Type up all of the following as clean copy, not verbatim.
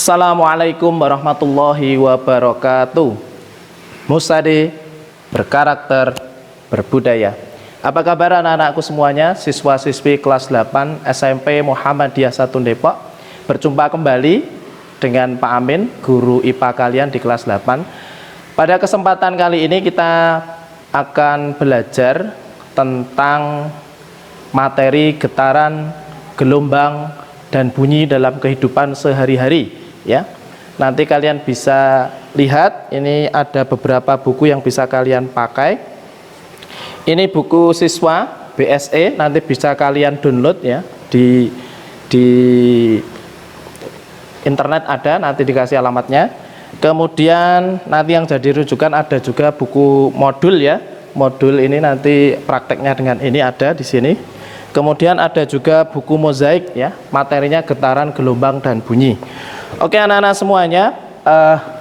Assalamualaikum warahmatullahi wabarakatuh. Musadi berkarakter berbudaya. Apa kabar anak-anakku semuanya, siswa-siswi kelas 8 SMP Muhammadiyah 1 Depok. Berjumpa kembali dengan Pak Amin, guru IPA kalian di kelas 8. Pada kesempatan kali ini kita akan belajar tentang materi getaran, gelombang, dan bunyi dalam kehidupan sehari-hari, ya. Nanti kalian bisa lihat, ini ada beberapa buku yang bisa kalian pakai. Ini buku siswa BSE, nanti bisa kalian download ya di internet ada, nanti dikasih alamatnya. Kemudian nanti yang jadi rujukan ada juga buku modul ya. Modul ini nanti prakteknya dengan ini ada di sini. Kemudian ada juga buku mozaik ya, materinya getaran, gelombang, dan bunyi. Oke anak-anak semuanya,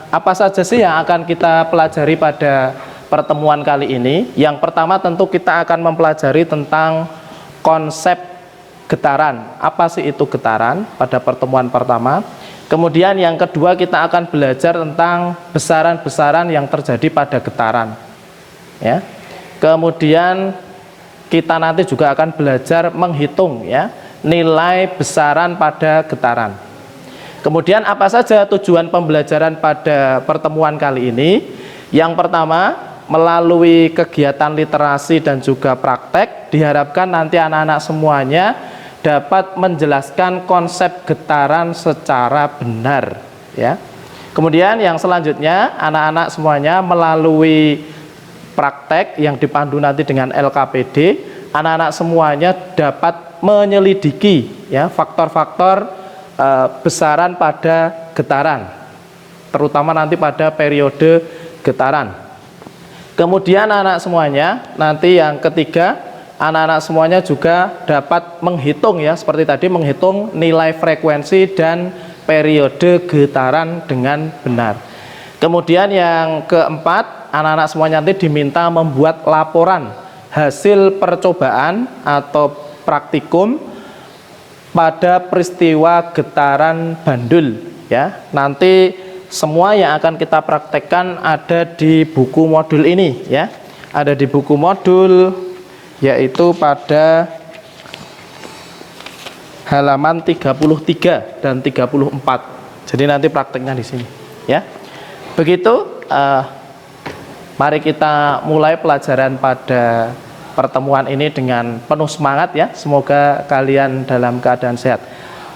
apa saja sih yang akan kita pelajari pada pertemuan kali ini? Yang pertama tentu kita akan mempelajari tentang konsep getaran. Apa sih itu getaran pada pertemuan pertama? Kemudian yang kedua kita akan belajar tentang besaran-besaran yang terjadi pada getaran. Ya. Kemudian kita nanti juga akan belajar menghitung ya nilai besaran pada getaran. Kemudian apa saja tujuan pembelajaran pada pertemuan kali ini? Yang pertama, melalui kegiatan literasi dan juga praktek diharapkan nanti anak-anak semuanya dapat menjelaskan konsep getaran secara benar ya. Kemudian yang selanjutnya anak-anak semuanya melalui praktek yang dipandu nanti dengan LKPD, anak-anak semuanya dapat menyelidiki ya faktor-faktor besaran pada getaran, terutama nanti pada periode getaran. Kemudian anak semuanya nanti yang ketiga, anak-anak semuanya juga dapat menghitung ya, seperti tadi menghitung nilai frekuensi dan periode getaran dengan benar. Kemudian yang keempat, anak-anak semuanya nanti diminta membuat laporan hasil percobaan atau praktikum pada peristiwa getaran bandul ya. Nanti semua yang akan kita praktekkan ada di buku modul ini ya. Ada di buku modul yaitu pada halaman 33 dan 34. Jadi nanti prakteknya di sini ya. Begitu, mari kita mulai pelajaran pada pertemuan ini dengan penuh semangat ya. Semoga kalian dalam keadaan sehat.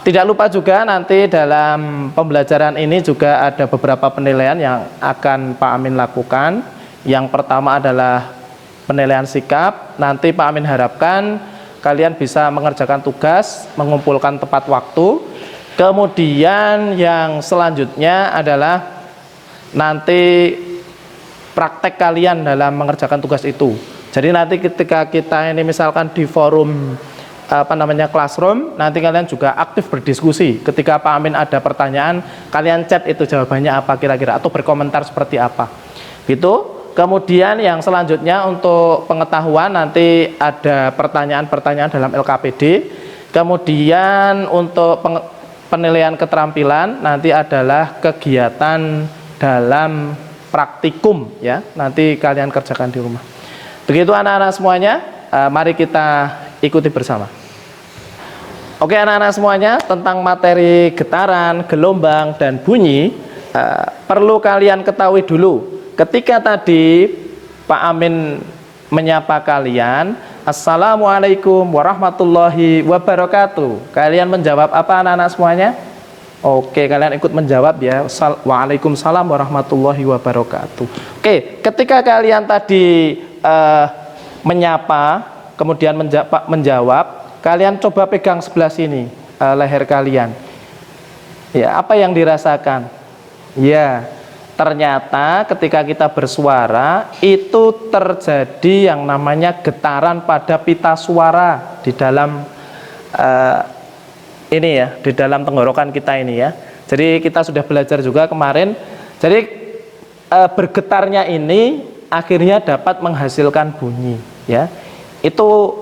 Tidak lupa juga nanti dalam pembelajaran ini juga ada beberapa penilaian yang akan Pak Amin lakukan. Yang pertama adalah penilaian sikap. Nanti Pak Amin harapkan kalian bisa mengerjakan tugas, mengumpulkan tepat waktu. Kemudian yang selanjutnya adalah nanti praktek kalian dalam mengerjakan tugas itu. Jadi nanti ketika kita ini misalkan di forum classroom, nanti kalian juga aktif berdiskusi. Ketika Pak Amin ada pertanyaan, kalian chat itu jawabannya apa kira-kira atau berkomentar seperti apa. Gitu. Kemudian yang selanjutnya untuk pengetahuan nanti ada pertanyaan-pertanyaan dalam LKPD. Kemudian untuk penilaian keterampilan nanti adalah kegiatan dalam praktikum ya, nanti kalian kerjakan di rumah. Begitu anak-anak semuanya, mari kita ikuti bersama. Oke anak-anak semuanya, tentang materi getaran, gelombang, dan bunyi perlu kalian ketahui dulu. Ketika tadi Pak Amin menyapa kalian, Assalamualaikum warahmatullahi wabarakatuh, kalian menjawab apa anak-anak semuanya? Oke, kalian ikut menjawab ya. Waalaikumsalam warahmatullahi wabarakatuh. Oke, ketika kalian tadi menyapa, kemudian menjawab, kalian coba pegang sebelah sini leher kalian. Ya, apa yang dirasakan? Ya, ternyata ketika kita bersuara itu terjadi yang namanya getaran pada pita suara di dalam ini ya, di dalam tenggorokan kita ini ya. Jadi kita sudah belajar juga kemarin. Jadi bergetarnya ini akhirnya dapat menghasilkan bunyi ya. Itu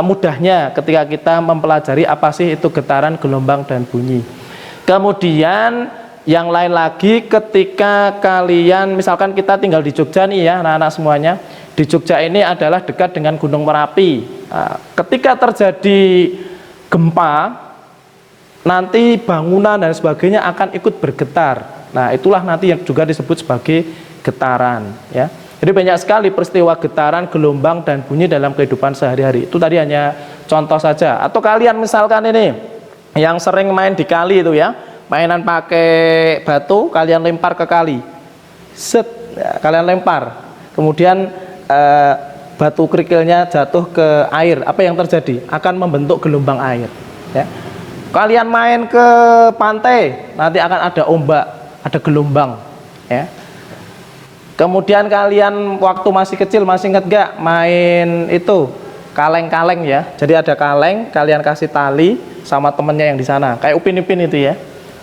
mudahnya ketika kita mempelajari apa sih itu getaran, gelombang, dan bunyi. Kemudian Yang lain lagi ketika kalian, misalkan kita tinggal di Jogja nih ya anak-anak semuanya. Di Jogja ini adalah dekat dengan Gunung Merapi. Nah, ketika terjadi gempa, nanti bangunan dan sebagainya akan ikut bergetar. Nah, itulah nanti yang juga disebut sebagai getaran ya. Jadi banyak sekali peristiwa getaran, gelombang dan bunyi dalam kehidupan sehari-hari. Itu tadi hanya contoh saja. Atau kalian misalkan ini yang sering main di kali itu ya, mainan pakai batu, kalian lempar ke kali. Set, ya, kalian lempar. Kemudian batu kerikilnya jatuh ke air. Apa yang terjadi? Akan membentuk gelombang air ya. Kalian main ke pantai, nanti akan ada ombak, ada gelombang ya. Kemudian kalian waktu masih kecil, masih ingat gak main itu kaleng-kaleng ya. Jadi ada kaleng, kalian kasih tali sama temennya yang di sana, kayak upin-ipin itu ya.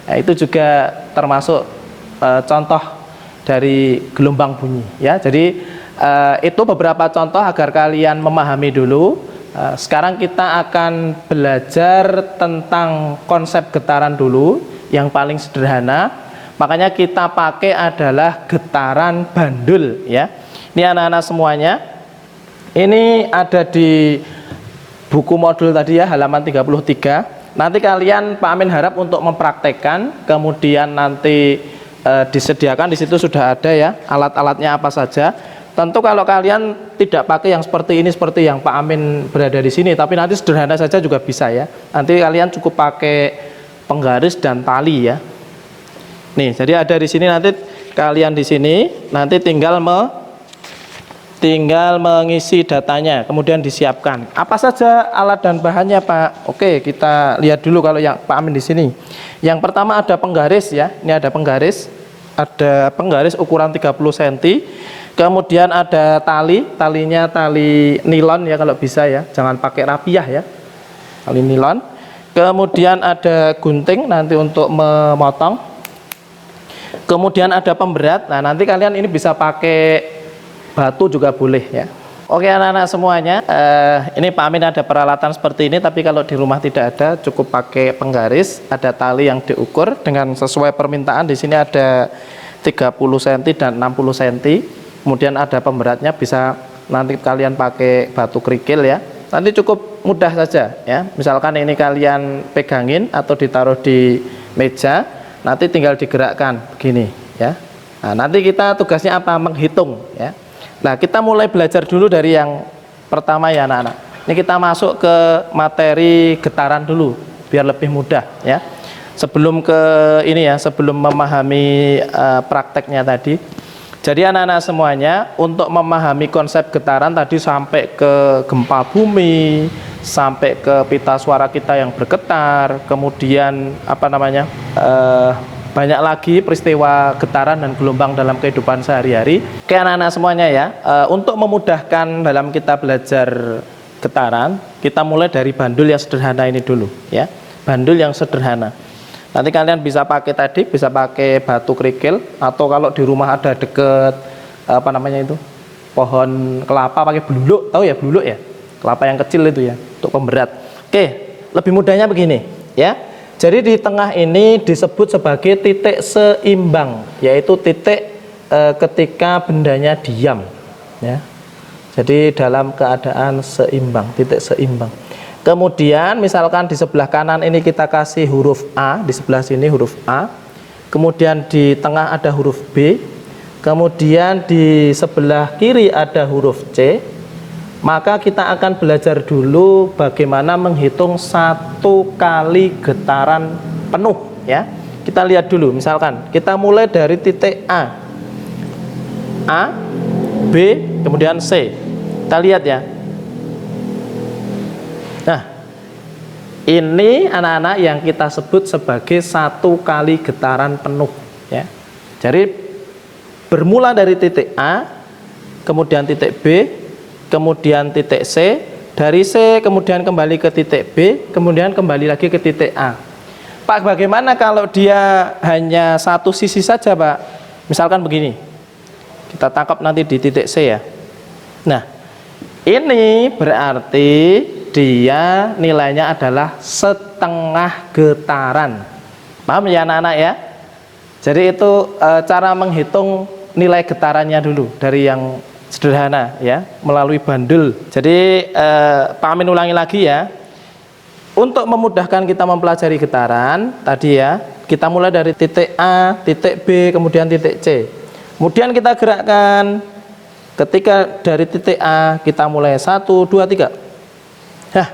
Nah, itu juga termasuk contoh dari gelombang bunyi ya. Jadi itu beberapa contoh agar kalian memahami dulu. Sekarang kita akan belajar tentang konsep getaran dulu yang paling sederhana. Makanya kita pakai adalah getaran bandul ya. Ini anak-anak semuanya. Ini ada di buku modul tadi ya, halaman 33. Nanti kalian Pak Amin harap untuk mempraktekkan, kemudian nanti disediakan di situ sudah ada ya alat-alatnya apa saja. Tentu kalau kalian tidak pakai yang seperti ini, seperti yang Pak Amin berada di sini, tapi nanti sederhana saja juga bisa ya. Nanti kalian cukup pakai penggaris dan tali ya. Nih, jadi ada di sini, nanti kalian di sini nanti tinggal mengisi datanya, kemudian disiapkan. Apa saja alat dan bahannya, Pak? Oke, kita lihat dulu kalau yang Pak Amin di sini. Yang pertama ada penggaris ya. Ini ada penggaris. Ada penggaris ukuran 30 cm. Kemudian ada talinya tali nilon ya kalau bisa ya. Jangan pakai rapiah ya. Tali nilon. Kemudian ada gunting nanti untuk memotong. Kemudian ada pemberat. Nah, nanti kalian ini bisa pakai batu juga boleh ya. Oke anak-anak semuanya, ini Pak Amin ada peralatan seperti ini, tapi kalau di rumah tidak ada, cukup pakai penggaris, ada tali yang diukur dengan sesuai permintaan. Di sini ada 30 cm dan 60 cm. Kemudian ada pemberatnya, bisa nanti kalian pakai batu kerikil ya. Nanti cukup mudah saja ya. Misalkan ini kalian pegangin atau ditaruh di meja, nanti tinggal digerakkan begini ya. Nah, nanti kita tugasnya apa? Menghitung ya. Nah, kita mulai belajar dulu dari yang pertama ya anak-anak. Ini kita masuk ke materi getaran dulu biar lebih mudah ya. Sebelum ke ini ya, sebelum memahami prakteknya tadi. Jadi anak-anak semuanya, untuk memahami konsep getaran tadi sampai ke gempa bumi, sampai ke pita suara kita yang bergetar, kemudian apa namanya? Banyak lagi peristiwa getaran dan gelombang dalam kehidupan sehari-hari. Oke anak-anak semuanya ya, untuk memudahkan dalam kita belajar getaran, kita mulai dari bandul yang sederhana ini dulu ya. Bandul yang sederhana. Nanti kalian bisa pakai tadi, bisa pakai batu kerikil, atau kalau di rumah ada deket apa namanya itu, pohon kelapa, pakai beluluk, tahu ya beluluk ya, kelapa yang kecil itu ya, untuk pemberat. Oke, lebih mudahnya begini ya. Jadi di tengah ini disebut sebagai titik seimbang, yaitu titik ketika bendanya diam ya. Jadi dalam keadaan seimbang, titik seimbang. Kemudian misalkan di sebelah kanan ini kita kasih huruf A, di sebelah sini huruf A. Kemudian di tengah ada huruf B. Kemudian di sebelah kiri ada huruf C. Maka kita akan belajar dulu bagaimana menghitung satu kali getaran penuh ya. Kita lihat dulu, misalkan kita mulai dari titik A, B, kemudian C. Kita lihat ya. Nah, ini anak-anak yang kita sebut sebagai satu kali getaran penuh ya. Jadi bermula dari titik A, kemudian titik B, kemudian titik C, dari C kemudian kembali ke titik B, kemudian kembali lagi ke titik A. Pak, bagaimana kalau dia hanya satu sisi saja, Pak? Misalkan begini, kita tangkap nanti di titik C ya. Nah, ini berarti dia nilainya adalah setengah getaran. Paham ya anak-anak ya? Jadi itu cara menghitung nilai getarannya dulu dari yang sederhana ya, melalui bandul. Jadi Pak Amin ulangi lagi ya. Untuk memudahkan kita mempelajari getaran tadi ya, kita mulai dari titik A, titik B, kemudian titik C. Kemudian kita gerakkan. Ketika dari titik A kita mulai 1, 2, 3. Nah,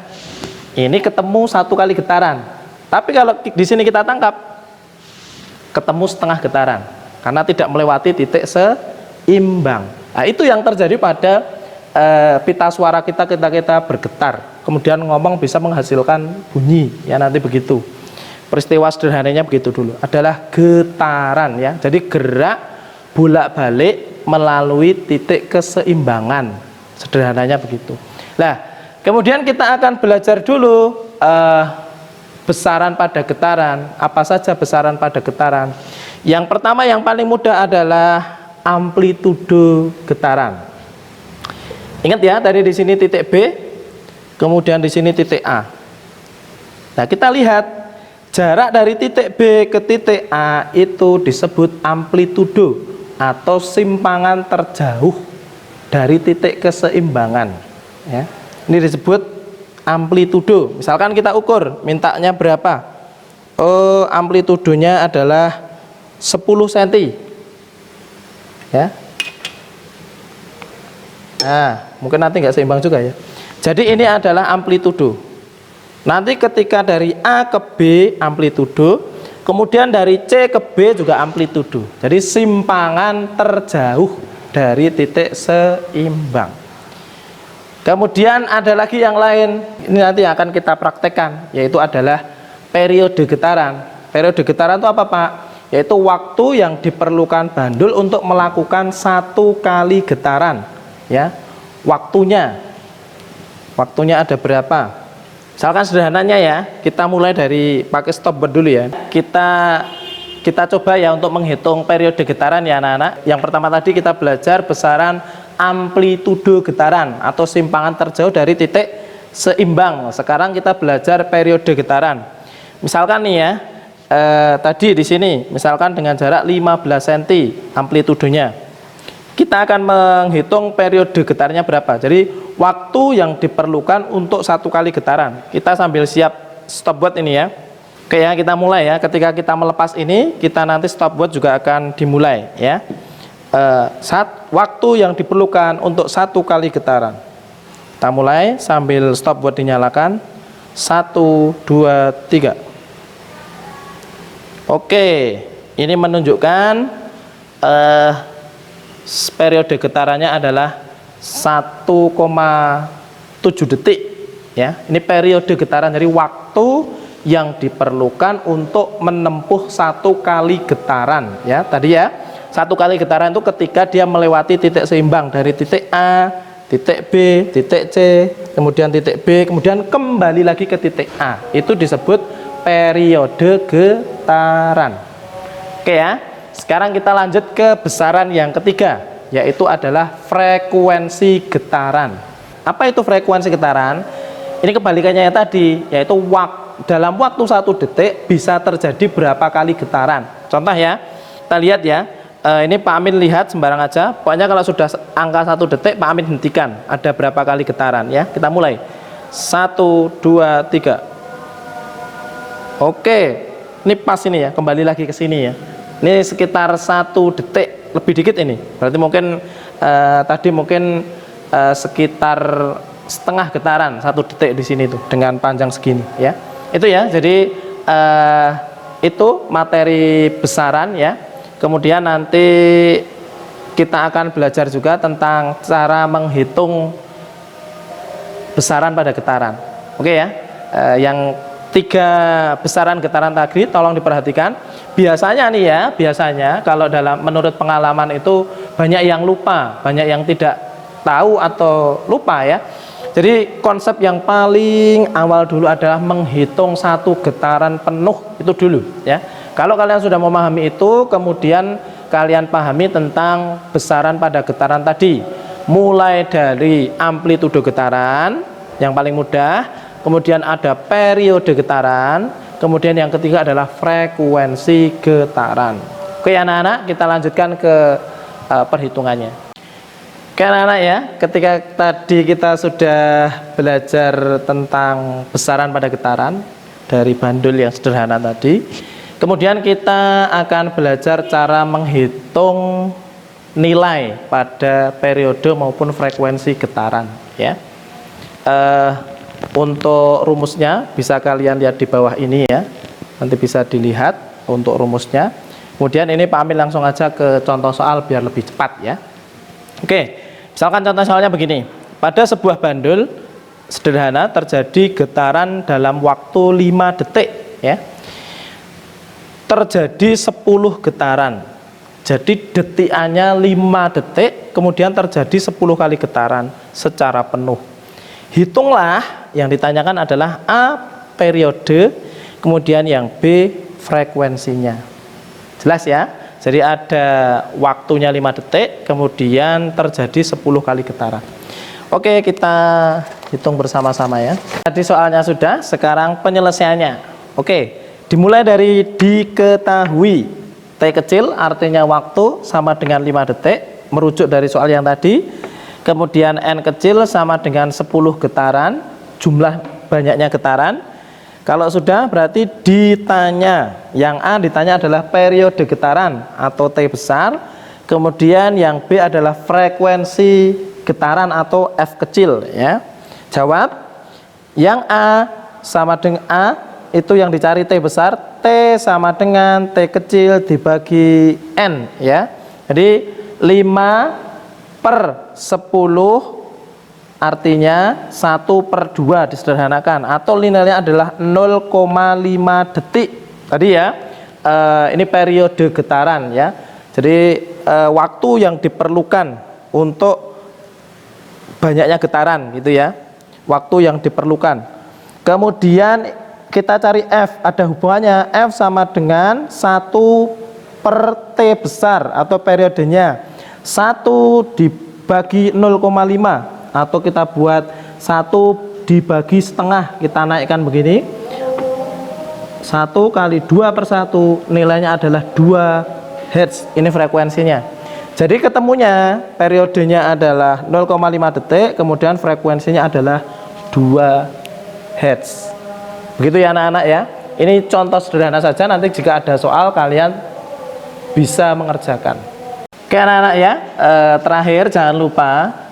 ini ketemu 1 kali getaran. Tapi kalau di sini kita tangkap, ketemu setengah getaran karena tidak melewati titik seimbang. Nah, itu yang terjadi pada pita suara kita bergetar, kemudian ngomong bisa menghasilkan bunyi ya, nanti begitu. Peristiwa sederhananya begitu dulu, adalah getaran ya. Jadi gerak bolak-balik melalui titik keseimbangan, sederhananya begitu. Nah, kemudian kita akan belajar dulu besaran pada getaran. Apa saja besaran pada getaran? Yang pertama yang paling mudah adalah amplitudo getaran. Ingat ya, tadi di sini titik B, kemudian di sini titik A. Nah, kita lihat jarak dari titik B ke titik A itu disebut amplitudo atau simpangan terjauh dari titik keseimbangan. Ya, ini disebut amplitudo. Misalkan kita ukur, mintanya berapa? Oh, amplitudonya adalah 10 cm. Ya. Nah, mungkin nanti nggak seimbang juga ya. Jadi ini adalah amplitudo. Nanti ketika dari A ke B amplitudo, kemudian dari C ke B juga amplitudo. Jadi simpangan terjauh dari titik seimbang. Kemudian ada lagi yang lain. Ini nanti akan kita praktekkan, yaitu adalah periode getaran. Periode getaran itu apa, Pak? Yaitu waktu yang diperlukan bandul untuk melakukan 1 kali getaran. Ya, waktunya ada berapa? Misalkan sederhananya ya, kita mulai dari pakai stopwatch dulu ya. Kita coba ya untuk menghitung periode getaran ya anak-anak. Yang pertama tadi kita belajar besaran amplitudo getaran atau simpangan terjauh dari titik seimbang. Sekarang kita belajar periode getaran. Misalkan nih ya, tadi di sini misalkan dengan jarak 15 cm amplitudonya. Kita akan menghitung periode getarannya berapa. Jadi waktu yang diperlukan untuk 1 kali getaran. Kita sambil siap stopwatch ini ya. Oke ya, kita mulai ya. Ketika kita melepas ini, kita nanti stopwatch juga akan dimulai ya. Waktu yang diperlukan untuk 1 kali getaran. Kita mulai sambil stopwatch dinyalakan. 1, 2, 3. Oke, ini menunjukkan periode getarannya adalah 1,7 detik ya. Ini periode getaran, dari waktu yang diperlukan untuk menempuh 1 kali getaran ya. Tadi ya, 1 kali getaran itu ketika dia melewati titik seimbang dari titik A, titik B, titik C, kemudian titik B, kemudian kembali lagi ke titik A. Itu disebut periode getaran. Oke ya. Sekarang kita lanjut ke besaran yang ketiga, yaitu adalah frekuensi getaran. Apa itu frekuensi getaran? Ini kebalikannya yang tadi, yaitu dalam waktu 1 detik bisa terjadi berapa kali getaran. Contoh ya, kita lihat ya, ini Pak Amin lihat sembarang aja. Pokoknya kalau sudah angka 1 detik, Pak Amin hentikan. Ada berapa kali getaran ya? Kita mulai. 1, 2, 3. Oke, ini pas ini ya, kembali lagi ke sini ya. Ini sekitar 1 detik, lebih dikit ini. Berarti mungkin tadi mungkin sekitar setengah getaran 1 detik di sini tuh dengan panjang segini ya. Itu ya. Jadi itu materi besaran ya. Kemudian nanti kita akan belajar juga tentang cara menghitung besaran pada getaran. Oke ya. Yang 3 besaran getaran tadi tolong diperhatikan. Biasanya nih ya, biasanya kalau menurut pengalaman itu banyak yang lupa, banyak yang tidak tahu atau lupa ya. Jadi konsep yang paling awal dulu adalah menghitung 1 getaran penuh itu dulu ya. Kalau kalian sudah memahami itu, kemudian kalian pahami tentang besaran pada getaran tadi. Mulai dari amplitudo getaran yang paling mudah, kemudian ada periode getaran, kemudian yang ketiga adalah frekuensi getaran. Oke Oke anak-anak, kita lanjutkan ke perhitungannya. Oke anak-anak ya, ketika tadi kita sudah belajar tentang besaran pada getaran dari bandul yang sederhana tadi, kemudian kita akan belajar cara menghitung nilai pada periode maupun frekuensi getaran ya. Untuk rumusnya bisa kalian lihat di bawah ini ya, nanti bisa dilihat untuk rumusnya. Kemudian ini Pak Amin langsung aja ke contoh soal biar lebih cepat ya. Oke, misalkan contoh soalnya begini, pada sebuah bandul sederhana terjadi getaran dalam waktu 5 detik ya, terjadi 10 getaran, jadi detikannya 5 detik, kemudian terjadi 10 kali getaran secara penuh. Hitunglah, yang ditanyakan adalah A periode, kemudian yang B frekuensinya. Jelas ya? Jadi ada waktunya 5 detik, kemudian terjadi 10 kali getaran. Oke, kita hitung bersama-sama ya. Tadi soalnya sudah, sekarang penyelesaiannya. Oke, dimulai dari diketahui. T kecil artinya waktu sama dengan 5 detik, merujuk dari soal yang tadi. Kemudian N kecil sama dengan 10 getaran, jumlah banyaknya getaran. Kalau sudah berarti ditanya, yang A ditanya adalah periode getaran atau T besar, kemudian yang B adalah frekuensi getaran atau F kecil ya. Jawab, yang A sama dengan A itu yang dicari T besar, T sama dengan T kecil dibagi N ya. Jadi 5/10 artinya 1/2 disederhanakan, atau nilainya adalah 0,5 detik tadi ya. Ini periode getaran ya. Jadi waktu yang diperlukan untuk banyaknya getaran gitu ya, waktu yang diperlukan. Kemudian kita cari F, ada hubungannya, F sama dengan 1/T besar atau periodenya 1 dibagi 0,5, atau kita buat 1 dibagi setengah, kita naikkan begini, 1 kali 2/1 nilainya adalah 2 Hz. Ini frekuensinya. Jadi ketemunya periodenya adalah 0,5 detik, kemudian frekuensinya adalah 2 Hz. Begitu ya anak-anak ya. Ini contoh sederhana saja, nanti jika ada soal kalian bisa mengerjakan. Oke anak-anak ya, terakhir jangan lupa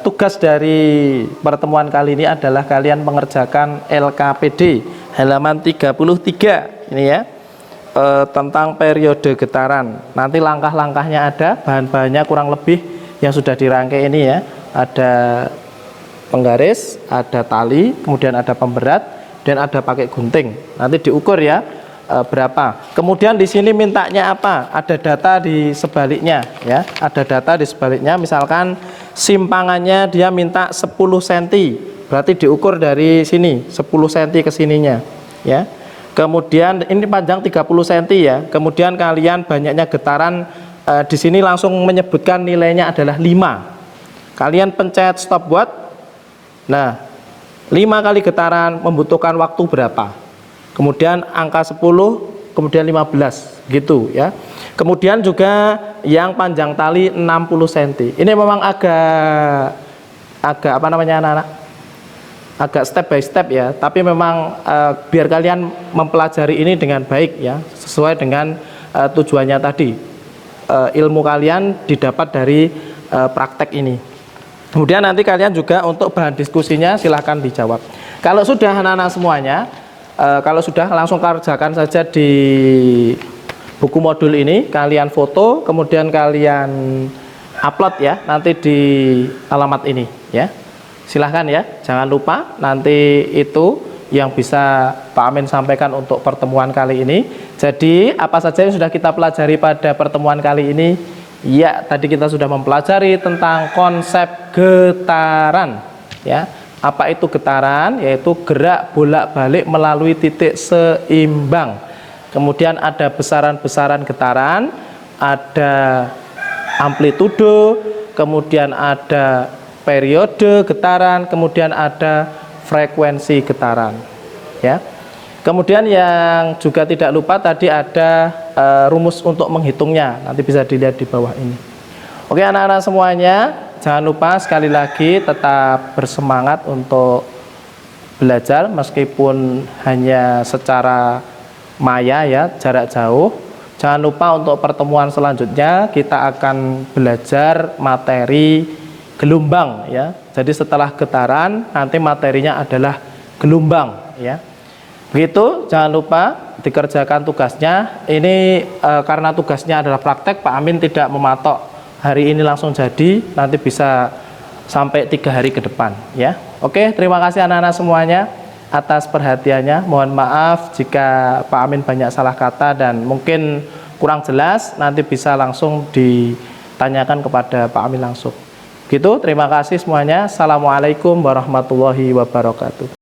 tugas dari pertemuan kali ini adalah kalian mengerjakan LKPD halaman 33 ini ya, tentang periode getaran. Nanti langkah-langkahnya ada, bahan-bahannya kurang lebih yang sudah dirangkai ini ya. Ada penggaris, ada tali, kemudian ada pemberat, dan ada pakai gunting. Nanti diukur ya berapa. Kemudian di sini mintanya apa? Ada data di sebaliknya ya. Ada data di sebaliknya. Misalkan simpangannya dia minta 10 cm. Berarti diukur dari sini 10 cm ke sininya ya. Kemudian ini panjang 30 cm ya. Kemudian kalian banyaknya getaran di sini langsung menyebutkan nilainya adalah 5. Kalian pencet stopwatch. Nah, 5 kali getaran membutuhkan waktu berapa? Kemudian angka 10, kemudian 15 gitu ya. Kemudian juga yang panjang tali 60 cm. Ini memang agak apa namanya anak-anak? Agak step by step ya, tapi memang biar kalian mempelajari ini dengan baik ya, sesuai dengan tujuannya tadi. Ilmu kalian didapat dari praktek ini. Kemudian nanti kalian juga untuk bahan diskusinya silahkan dijawab. Kalau sudah anak-anak semuanya, kalau sudah langsung kerjakan saja di buku modul ini, kalian foto, kemudian kalian upload ya, nanti di alamat ini ya. Silahkan ya, jangan lupa nanti itu yang bisa Pak Amin sampaikan untuk pertemuan kali ini. Jadi apa saja yang sudah kita pelajari pada pertemuan kali ini? Ya, tadi kita sudah mempelajari tentang konsep getaran ya. Apa itu getaran? Yaitu gerak bolak-balik melalui titik seimbang. Kemudian ada besaran-besaran getaran, ada amplitudo, kemudian ada periode getaran, kemudian ada frekuensi getaran. Ya. Kemudian yang juga tidak lupa tadi ada rumus untuk menghitungnya. Nanti bisa dilihat di bawah ini. Oke anak-anak semuanya, jangan lupa sekali lagi tetap bersemangat untuk belajar meskipun hanya secara maya ya, jarak jauh. Jangan lupa untuk pertemuan selanjutnya kita akan belajar materi gelombang ya. Jadi setelah getaran nanti materinya adalah gelombang ya. Begitu, jangan lupa dikerjakan tugasnya. Ini karena tugasnya adalah praktek, Pak Amin tidak mematok hari ini langsung jadi, nanti bisa sampai 3 hari ke depan ya. Oke, terima kasih anak-anak semuanya atas perhatiannya. Mohon maaf jika Pak Amin banyak salah kata dan mungkin kurang jelas, nanti bisa langsung ditanyakan kepada Pak Amin langsung. Gitu, terima kasih semuanya. Assalamualaikum warahmatullahi wabarakatuh.